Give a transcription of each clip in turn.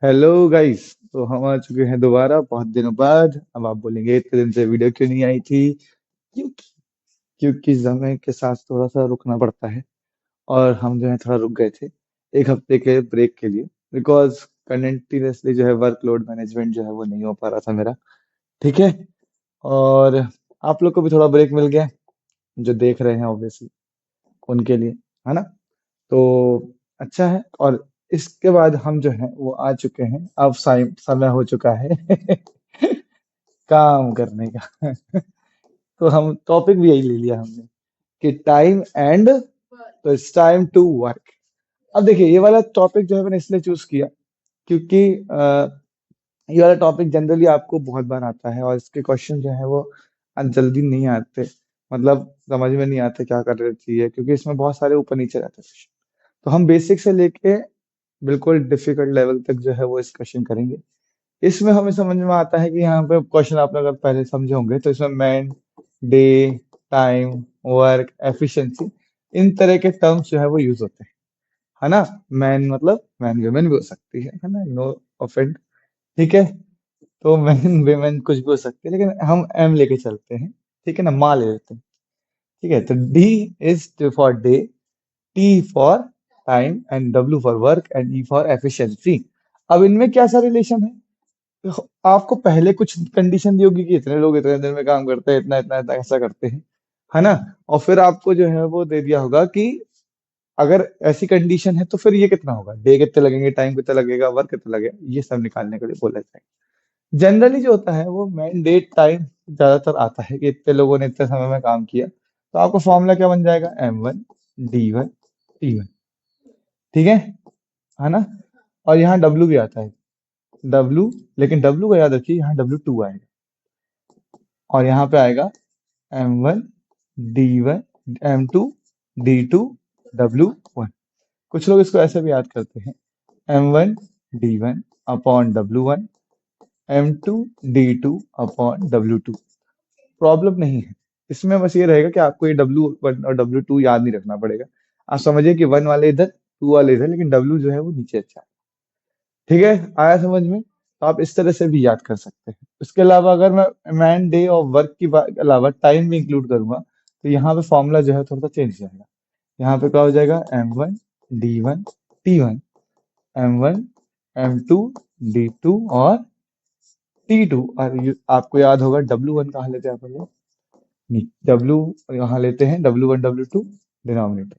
Hello guys. तो हम आ चुके हैं दोबारा बहुत दिनों बाद। अब आप बोलेंगे इतने दिन से वीडियो क्यों नहीं आई थी। क्योंकि क्योंकि समय के साथ थोड़ा सा रुकना पड़ता है। और हम जो है थोड़ा रुक गए थे एक हफ्ते के ब्रेक के लिए। बिकॉज कंटिन्यूसली जो है वर्कलोड मैनेजमेंट जो है वो नहीं हो पा रहा था मेरा। ठीक है। और आप लोग को भी थोड़ा ब्रेक मिल गया जो देख रहे हैं ऑब्वियसली उनके लिए, है ना। तो अच्छा है। और इसके बाद हम जो है वो आ चुके हैं, अब समय हो चुका है काम करने का। तो हम टॉपिक भी यही ले लिया हमने कि टाइम एंड, तो इट्स टाइम टू वर्क। अब देखिए ये वाला टॉपिक जो है मैंने इसलिए चूज किया क्योंकि ये वाला टॉपिक जनरली आपको बहुत बार आता है और इसके क्वेश्चन जो है वो जल्दी नहीं आते। मतलब समझ में नहीं आता क्या करना चाहिए, क्योंकि इसमें बहुत सारे ऊपर नीचे रहते हैं। तो हम बेसिक से लेके बिल्कुल डिफिकल्ट लेवल तक जो है वो डिस्कशन करेंगे। इसमें हमें समझ में आता है कि यहाँ पे क्वेश्चन आप लोग अगर पहले समझे होंगे तो इसमें man, day, time, work, efficiency, इन तरह के टर्म्स जो है वो यूज होते हैं, है ना। मैन मतलब मैन वुमेन भी हो सकती है ना, नो ऑफेंड। ठीक है। तो मैन वुमेन कुछ भी हो सकती है, लेकिन हम एम लेके चलते हैं। ठीक है ना, माँ ले लेते हैं। ठीक है। तो D is for day, T for time, and W for work, and E for efficiency. अब इनमें क्या सा रिलेशन है। तो आपको पहले कुछ कंडीशन दी होगी कि इतने लोग इतने दिन में काम करते हैं, इतना इतना इतना ऐसा करते हैं, है ना। और फिर आपको जो है वो दे दिया होगा कि अगर ऐसी कंडीशन है तो फिर ये कितना होगा, डे कितने लगेंगे, टाइम कितना लगेगा, वर्क कितना लगेगा, ये सब निकालने के लिए बोला जाएगा। जनरली जो होता है वो मैंडेट टाइम ज्यादातर आता है कि इतने लोगों ने इतने समय में काम किया। तो आपका फॉर्मूला क्या बन जाएगा, M1 D1 T1। ठीक है ना। और यहाँ डब्ल्यू भी आता है, डब्ल्यू। लेकिन डब्ल्यू का याद रखिए, यहाँ W2 आएगा और यहाँ पे आएगा M1 D1 M2 D2 W1। कुछ लोग इसको ऐसे भी याद करते हैं, M1 D1 upon W1, M2 D2 upon W2। Problem नहीं है इसमें, बस ये रहेगा कि आपको ये W1 और W2 याद नहीं रखना पड़ेगा। आप समझिए कि वन वाले इधर, टू वाले इधर, लेकिन डब्ल्यू जो है वो नीचे अच्छा है। ठीक है, आया समझ में। तो आप इस तरह से भी याद कर सकते हैं। इसके अलावा अगर मैं मैन, डे और वर्क की बात के अलावा टाइम भी इंक्लूड करूंगा तो यहाँ पे फॉर्मूला जो है थोड़ा सा चेंज हो जाएगा। यहाँ पे क्या हो जाएगा, M1 D1 T1, M1 M2 D2 और T2। और आपको याद होगा W1 कहाँ लेते हैं आप लोग, नहीं, डब्ल्यू यहाँ लेते हैं, W1 W2 डिनोमिनेटर।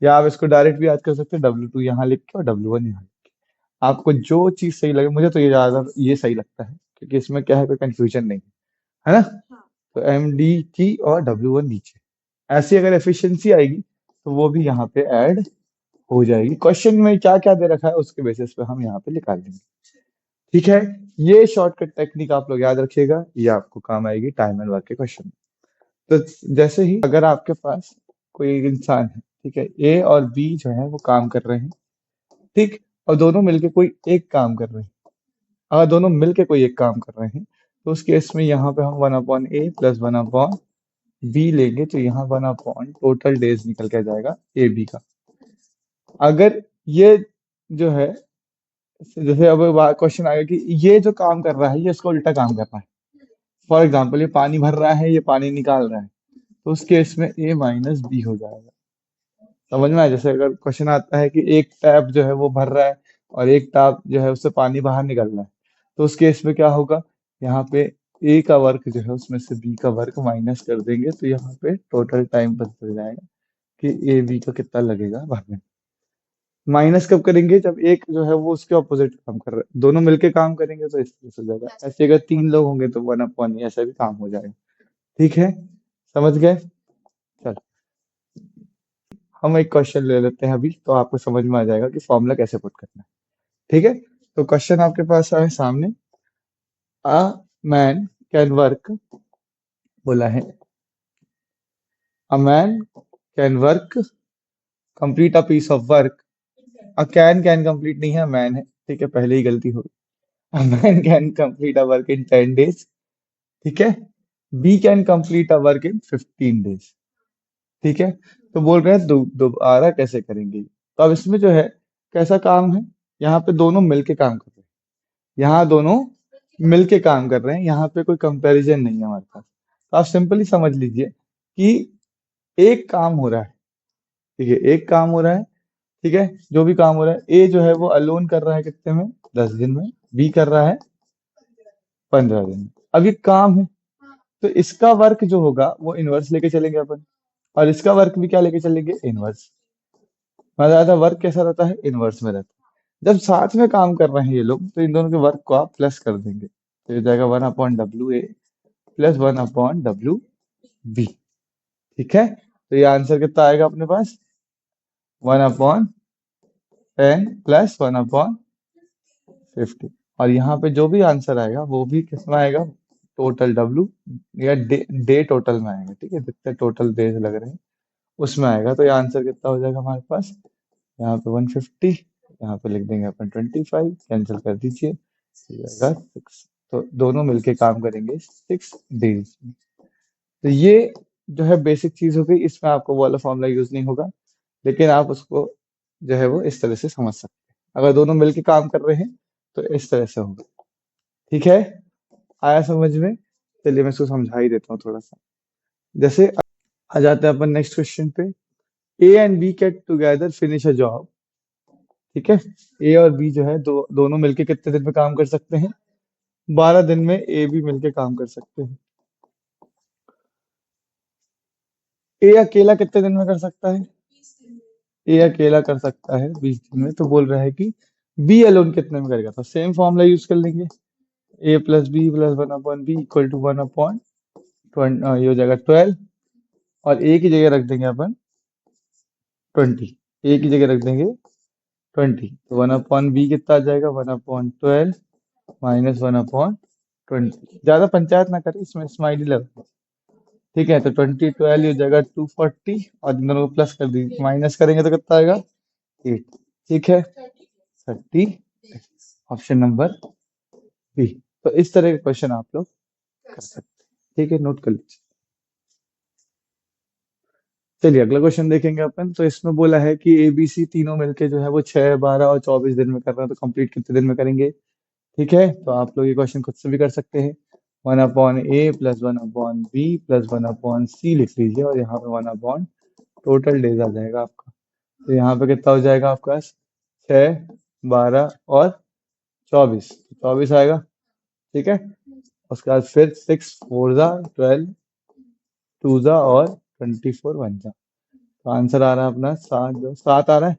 या आप इसको डायरेक्ट भी याद कर सकते हैं, W2 यहाँ लिख के और W1 यहाँ। आपको जो चीज सही लगे, मुझे तो ये ज्यादा ये सही लगता है क्योंकि इसमें क्या है, कोई कंफ्यूजन नहीं है ना। तो M D की और W1 नीचे। ऐसी अगर एफिशिएंसी आएगी तो वो भी यहाँ पे ऐड हो जाएगी। क्वेश्चन में क्या क्या दे रखा है उसके बेसिस पे हम यहाँ पे निकाल देंगे। ठीक है। ये शॉर्टकट टेक्निक आप लोग याद रखिएगा, ये आपको काम आएगी टाइम एंड वर्क के क्वेश्चन में। तो जैसे ही अगर आपके पास कोई एक इंसान है, ठीक है, ए और बी जो है वो काम कर रहे हैं, ठीक, और दोनों मिलके कोई एक काम कर रहे हैं। अगर दोनों मिलके कोई एक काम कर रहे हैं तो उस केस में यहाँ पे हम 1/A+1/B लेंगे, तो यहाँ 1 टोटल डेज निकल के आ जाएगा ए बी का। अगर ये जो है, जैसे अब क्वेश्चन आएगा कि ये जो काम कर रहा है ये इसका उल्टा काम कर रहा है। फॉर एग्जाम्पल ये पानी भर रहा है, ये पानी निकाल रहा है, तो उस केस में A - B हो जाएगा। समझ में आया। जैसे अगर क्वेश्चन आता है कि एक टैप जो है वो भर रहा है और एक टैप जो है उससे पानी बाहर निकल रहा है, तो उस केस में क्या होगा, यहाँ पे ए का वर्क जो है उसमें से बी का वर्क माइनस कर देंगे, तो यहाँ पे टोटल टाइम पता चल जाएगा कि ए बी का कितना लगेगा भरने में। माइनस कब करेंगे, जब एक जो है वो उसके ऑपोजिट काम कर रहा है, दोनों मिलके काम करेंगे तो इस तरह से हो जाएगा। ऐसे अगर तीन लोग होंगे तो 1/, ऐसा भी काम हो जाएगा। ठीक है, समझ गए। चल, हम एक क्वेश्चन ले लेते हैं अभी, तो आपको समझ में आ जाएगा कि फॉर्मूला कैसे पुट करना है। ठीक है। तो क्वेश्चन आपके पास है सामने, अ मैन कैन वर्क, बोला है a man can work, complete a piece of work. Can complete नहीं है, मैन है। ठीक है, पहले ही गलती हो गई। A man can complete a work in 10 days। ठीक है। B can complete a work in 15 days। ठीक है। तो बोल रहे हैं दोबारा कैसे करेंगे। तो अब इसमें जो है कैसा काम है, यहाँ पे दोनों मिलके काम कर रहे हैं। यहाँ दोनों मिलके काम कर रहे हैं, यहाँ पे कोई कंपैरिजन नहीं है हमारे पास। तो आप सिंपली समझ लीजिए कि एक काम हो रहा है, ठीक है, एक काम हो रहा है, ठीक है, जो भी काम हो रहा है, ए जो है वो अलोन कर रहा है कितने में, 10 दिन में, बी कर रहा है 15 दिन में। अब ये काम है, तो इसका वर्क जो होगा वो इनवर्स लेके चलेंगे अपन, और इसका वर्क भी क्या लेके चलेंगे, इनवर्स। मतलब ज्यादा वर्क कैसा रहता है, इनवर्स में रहता है। जब साथ में काम कर रहे हैं ये लोग, तो इन दोनों के वर्क को आप प्लस कर देंगे, तो ये जाएगा 1/W A plus 1/W B। ठीक है, तो ये आंसर कितना आएगा अपने पास, 1/10 प्लस 1/50। और यहाँ पे जो भी आंसर आएगा वो भी किसमें आएगा, टोटल W या डे टोटल में आएगा, ठीक है, जितने टोटल डेज लग रहे हैं उसमें आएगा। तो ये आंसर कितना हो जाएगा हमारे पास, यहाँ पे 150, यहाँ पे लिख देंगे अपन 25, कैंसिल कर दीजिए, तो ये आएगा 6। तो दोनों मिलके काम करेंगे 6 डेज। तो ये जो है बेसिक चीज हो गई, इसमें आपको वो वाला फॉर्मूला यूज नहीं होगा, लेकिन आप उसको जो है वो इस तरह से समझ सकते हैं। अगर दोनों मिलके काम कर रहे हैं तो इस तरह से होगा। ठीक है, आया समझ में। चलिए मैं इसको समझा ही देता हूँ थोड़ा सा। जैसे आ जाते हैं अपन नेक्स्ट क्वेश्चन पे। A and B get together finish a job, ठीक है। ए और बी जो है दोनों मिलके कितने दिन में काम कर सकते हैं, 12 दिन में ए बी मिलके काम कर सकते हैं। ए अकेला कितने दिन में कर सकता है, ए अकेला कर सकता है 20 दिन में। तो बोल रहा है कि बी अलोन कितने में करेगा, तो सेम फॉर्मूला यूज कर लेंगे, A plus B plus 1/B equal to 1/20, ये हो जाएगा 12, और ए की जगह रख देंगे अपन 20, ए की जगह रख देंगे 20, तो 1/B कितना आ जाएगा, 1/12 माइनस 1/20। ज्यादा पंचायत ना करें, इसमें स्माइली लगा, ठीक है। तो 20 12 हो जाएगा 240, और इन दोनों को प्लस कर दीजिए, माइनस करेंगे तो कितना आएगा 8, ठीक है, 30। Option number B. तो इस तरह के क्वेश्चन आप लोग कर सकते हैं, ठीक है, नोट कर लीजिए। चलिए अगला क्वेश्चन देखेंगे अपन। तो इसमें बोला है कि एबीसी तीनों मिलके जो है वो 6 12 और 24 दिन में कर रहे हैं, तो कंप्लीट कितने दिन में करेंगे। ठीक है, तो आप लोग ये क्वेश्चन खुद से भी कर सकते हैं। 1/A plus 1/B plus 1/C लिख लीजिए, और यहाँ पे 1/, टोटल डेज आ जाएगा आपका। तो यहाँ पे कितना हो जाएगा आपका, 6 12 और 24, 24 आएगा, ठीक है। उसके बाद फिर 6 4 जा 12, 2 जा और 24 1 जा। तो आंसर आ रहा है अपना 7 आ रहा है।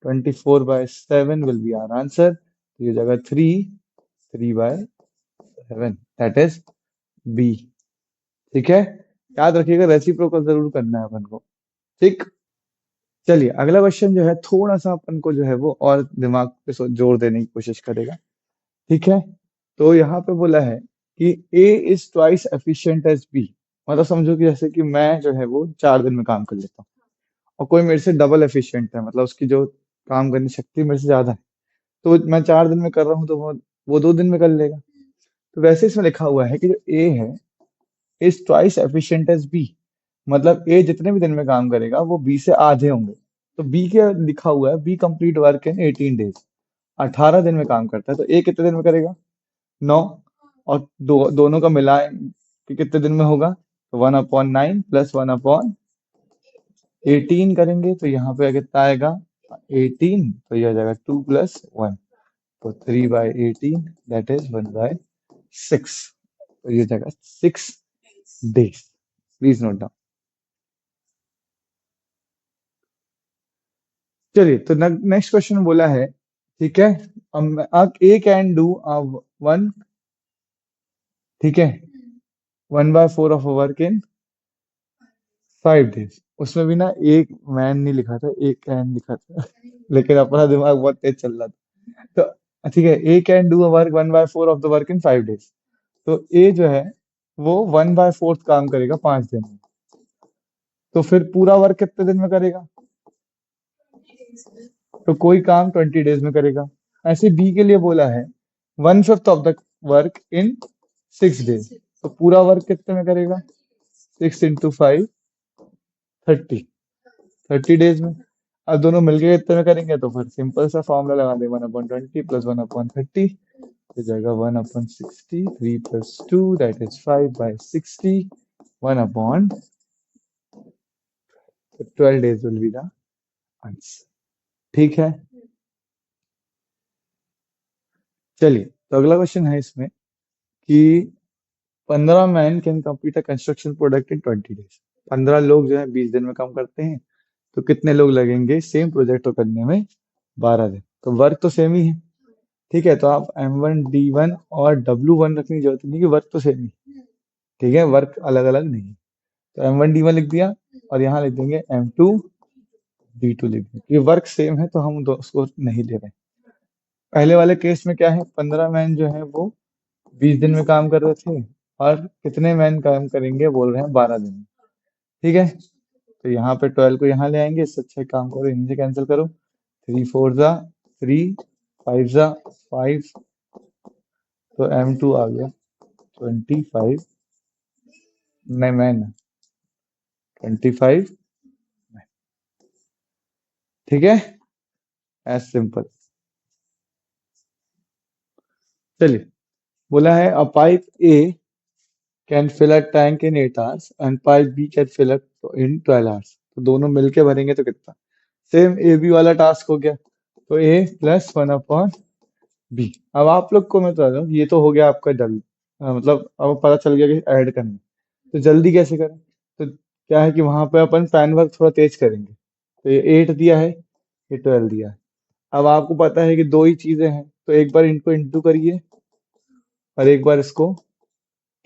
24/7 विल बी आवर आंसर। तो ये जगह 3/7, दैट इज बी। ठीक है, याद रखिएगा रेसिप्रोकल जरूर करना है अपन को, ठीक। चलिए अगला क्वेश्चन जो है थोड़ा सा अपन को जो है वो और दिमाग पे जोर देने की कोशिश करेगा, ठीक है। तो यहाँ पे बोला है कि A is twice efficient as B. मतलब समझो कि जैसे कि मैं जो है वो 4 दिन में काम कर लेता हूँ, और कोई मेरे से डबल एफिशिएंट है, मतलब उसकी जो काम करने की शक्ति मेरे से ज्यादा है। तो मैं 4 दिन में कर रहा हूँ, तो वो 2 दिन में कर लेगा। तो वैसे इसमें लिखा हुआ है कि जो ए है is twice efficient as B, मतलब ए जितने भी दिन में काम करेगा वो बी से आधे होंगे। तो बी क्या लिखा हुआ है, B complete work in 18 days, 18 दिन में काम करता है। तो ए कितने दिन में करेगा, 9, और दोनों का मिलाए कि कितने दिन में होगा, तो 1/9 प्लस 1/18 करेंगे, तो यहाँ पे कितना आएगा 18, तो ये आ जाएगा 2 + 1, तो 3/18 दैट इज 1/6। तो ये जाएगा 6 डेज। Please note down. चलिए तो नेक्स्ट क्वेश्चन बोला है, ठीक है, ए कैन डू वन, ठीक है, 1/4 ऑफ वर्क इन 5 डेज। उसमें भी ना एक मैन नहीं लिखा था, एक कैन लिखा था लेकिन अपना दिमाग बहुत तेज चल रहा था। तो ठीक है, A can do work 1/4 of the work in 5 days. तो ए जो है वो 1/4 काम करेगा 5 दिन में। तो फिर पूरा वर्क कितने दिन में करेगा, तो कोई काम 20 डेज में करेगा। ऐसे बी के लिए बोला है 1/5 of the work in 6 days. तो पूरा वर्क कितने में करेगा, 6 × 5 30, 30 डेज में। अब दोनों मिलके कितने में करेंगे, तो फिर सिंपल सा फॉर्मूला लगा दे, 1/20 प्लस 1/30, हो जाएगा 1/60, 3 + 2 that is 5/60, 1/12 days will be the answer। ठीक है, चलिए तो अगला क्वेश्चन है इसमें कि 15 man can complete a construction product in 20 days। 15 लोग जो है 20 दिन में काम करते हैं, तो कितने लोग लगेंगे सेम प्रोजेक्ट को करने में? 12 दिन। तो वर्क तो सेम ही है, ठीक है, तो आप M1 D1 और W1 रखने की जरूरत नहीं, कि वर्क तो सेम ही, ठीक है, वर्क अलग अलग नहीं है। तो M1 D1 लिख दिया और यहाँ लिख देंगे M2 D2 लिख देंगे। ये वर्क सेम है तो हम उसको नहीं ले रहे। पहले वाले केस में क्या है, 15 मैन जो है वो 20 दिन में काम कर रहे थे, और कितने मैन काम करेंगे बोल रहे हैं 12 दिन में, ठीक है। तो यहाँ पे 12 को यहाँ ले आएंगे, इससे अच्छा एक काम करो, इन्हीं से कैंसिल करो। 3 4 जा 3, 5 जा 5, तो M2 आ गया 25 नहीं मैन 25, ठीक है, एज सिंपल। चलिए, बोला है a pipe A can fill a tank in 8 hours and pipe B can fill a in 12 hours। तो दोनों मिलके भरेंगे तो कितना? सेम ए बी वाला टास्क हो गया, तो ए प्लस 1/b। अब आप लोग को मैं बता दूं, ये तो हो गया आपका जल्दी, मतलब अब पता चल गया कि ऐड करना है। तो जल्दी कैसे करें? तो क्या है कि वहां पे अपन पैन वर्क थोड़ा तेज करेंगे। तो ये 8 दिया है, ये 12 दिया है। अब आपको पता है कि दो ही चीजें हैं, तो एक बार इनको इंटू करिए और एक बार इसको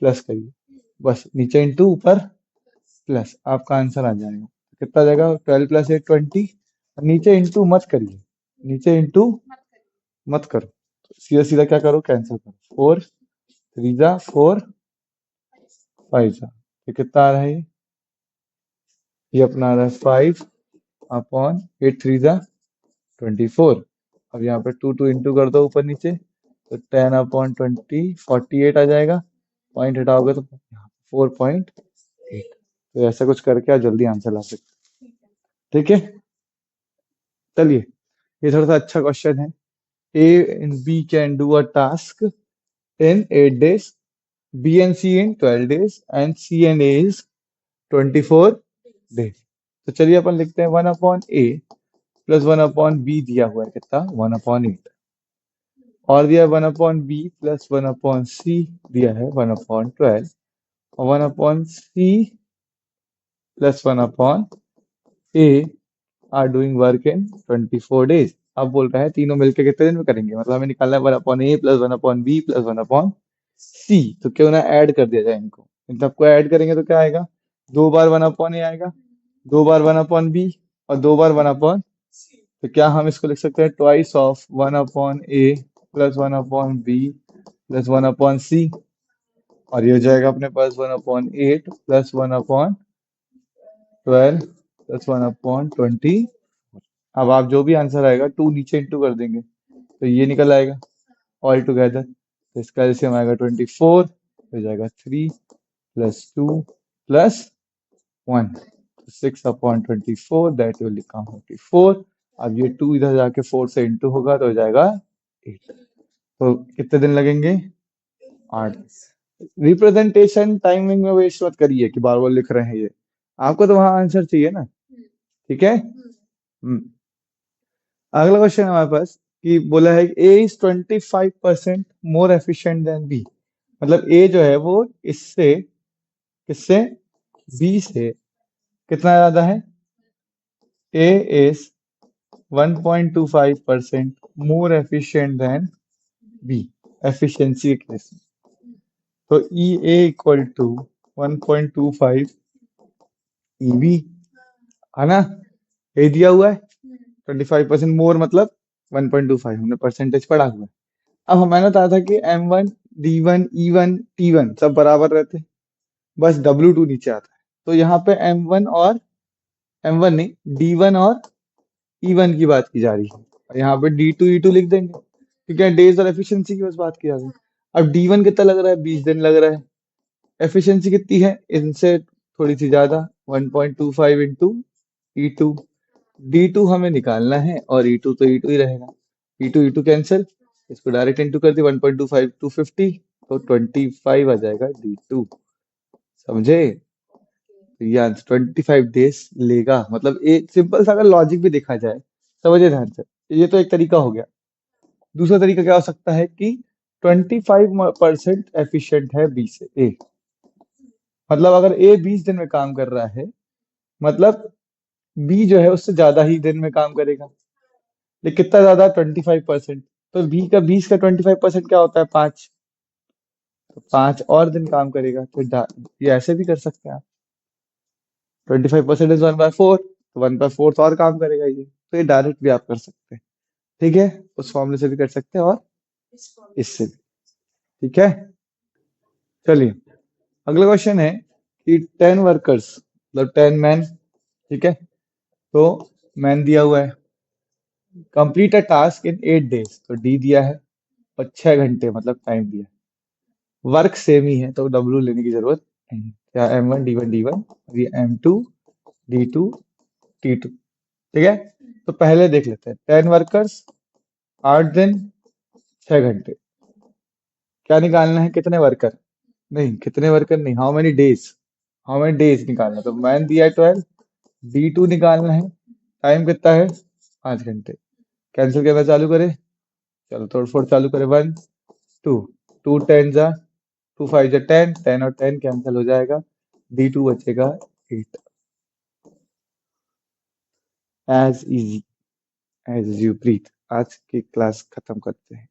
प्लस करिए, बस नीचे इंटू ऊपर प्लस, आपका आंसर आ जाएगा। कितना आ जाएगा? 12 + 8 20। और नीचे इंटू मत करिए, नीचे इंटू मत करो, सीधा सीधा क्या करो, कैंसिल करो। 4 3 जा 4, 5 जा, तो कितना आ रहा है ये अपना आ रहा है 5/8 3 जा 24। अब यहाँ पे 2 2 इंटू कर दो ऊपर नीचे, तो 10/20 48 आ जाएगा। पॉइंट हटाओगे तो 4.8। तो ऐसा कुछ करके आप जल्दी आंसर ला सकते हैं, ठीक है। चलिए, ये थोड़ा सा अच्छा क्वेश्चन है। A and B can do a task in 8 days, B and C in 12 days, and C and A is 24 days। तो चलिए अपन लिखते हैं 1/A प्लस 1/B दिया हुआ है कितना? 1/8। और दिया 1/B प्लस 1/C दिया है 1/12, और 1/C plus 1/A are doing work in 24 days। अब बोल रहा है तीनों मिलकर कितने दिन में करेंगे, मतलब हमें निकालना है 1/A plus 1/B plus 1/C। तो क्यों ना ऐड कर दिया जाए इनको, इन सबको ऐड करेंगे तो क्या आएगा? 2 बार 1/A आएगा, 2 बार 1/B, और 2 बार 1/C। तो क्या हम इसको लिख सकते हैं twice of 1/A plus 1/B plus 1/C, और ये हो जाएगा अपने पास 1/8 प्लस 1/12 प्लस 1/20। अब आप जो भी आंसर आएगा 2 नीचे इंटू कर देंगे, तो ये निकल आएगा ऑल टुगेदर। तो इसका एलसीएम आएगा 24, हो जाएगा 3 + 2 + 1, 6/24 दैट विल बिकम 44। अब ये 2 इधर जाके 4 से इंटू होगा तो हो जाएगा 8। तो कितने दिन लगेंगे? 8। रिप्रेजेंटेशन टाइमिंग में वेस्ट मत करिए कि बार बार लिख रहे हैं ये, आपको तो वहां आंसर चाहिए ना, ठीक है। अगला क्वेश्चन है हमारे पास कि बोला है A is 25% more efficient than B. मतलब ए जो है वो इससे, किससे? बी से कितना ज्यादा है? A is 1.25% more efficient than B, efficiency के केस में। तो E A equal to 1.25 E B, है ना। ए दिया हुआ है 25% मोर, मतलब 1.25, हमने परसेंटेज पढ़ा हुआ है। अब हमें बताया था कि M1 D1 E1 T1 सब बराबर रहते हैं, बस W2 नीचे आता है। तो यहाँ पे M1 और M1 नहीं, D1 और E1 की बात की जा रही है, और यहाँ पे D2 E2 लिख देंगे, क्योंकि डेज और एफिशिएंसी की बस बात की जा रही है। अब D1 कितना लग रहा है? 20 दिन लग रहा है। एफिशिएंसी कितनी है? इनसे थोड़ी सी ज्यादा, 1.25 इंटू E2। D2 हमें निकालना है, और E2 तो E2 ही रहेगा, E2 E2 कैंसिल, इसको डायरेक्ट इंटू कर दी 1.25 250, तो 25 आ जाएगा D2। समझे? तो ये आंसर 25 डेज लेगा, मतलब एक सिंपल सा अगर लॉजिक भी देखा जाए, समझे ध्यान से, ये तो एक तरीका हो गया। दूसरा तरीका क्या हो सकता है कि 25% एफिशिएंट है बी से ए, मतलब अगर ए 20 दिन में काम कर रहा है, मतलब बी जो है उससे ज्यादा ही दिन में काम करेगा। लेकिन कितना ज्यादा? 25%। तो बी का 20 का 25% क्या होता है? 5। तो 5 और दिन काम करेगा। तो ये ऐसे भी कर सकते हैं आप, 25% इज 1/4, तो 1/4 और काम करेगा ये। तो ये डायरेक्ट भी आप कर सकते हैं। ठीक है, उस फॉर्मूले से भी कर सकते हैं और इससे भी। ठीक है, चलिए अगला क्वेश्चन है कि 10 वर्कर्स, मतलब 10 मैन, ठीक है, तो मैन दिया हुआ है, complete a task in 8 days, तो डी दिया है, और 6 घंटे मतलब टाइम दिया है। वर्क सेम ही है तो डब्ल्यू लेने की जरूरत नहीं है। क्या M1 D1 और ये M2 D2 T2। ठीक है, तो पहले देख लेते हैं 10 वर्कर्स, 8 दिन, 6 घंटे। क्या निकालना है? कितने वर्कर? नहीं, कितने वर्कर नहीं, हाउ मेनी डेज निकालना है। तो मैन दिया है 12, D2 निकालना है, टाइम कितना है? 5 घंटे। कैंसिल करना चालू करे, चलो तोड़ फोड़ चालू करे, 1 2, 2 10 जा 2 5 जा 10, 10 और 10 कैंसिल हो जाएगा, D2 बचेगा 8। As easy as you breathe. आज की क्लास खत्म करते हैं।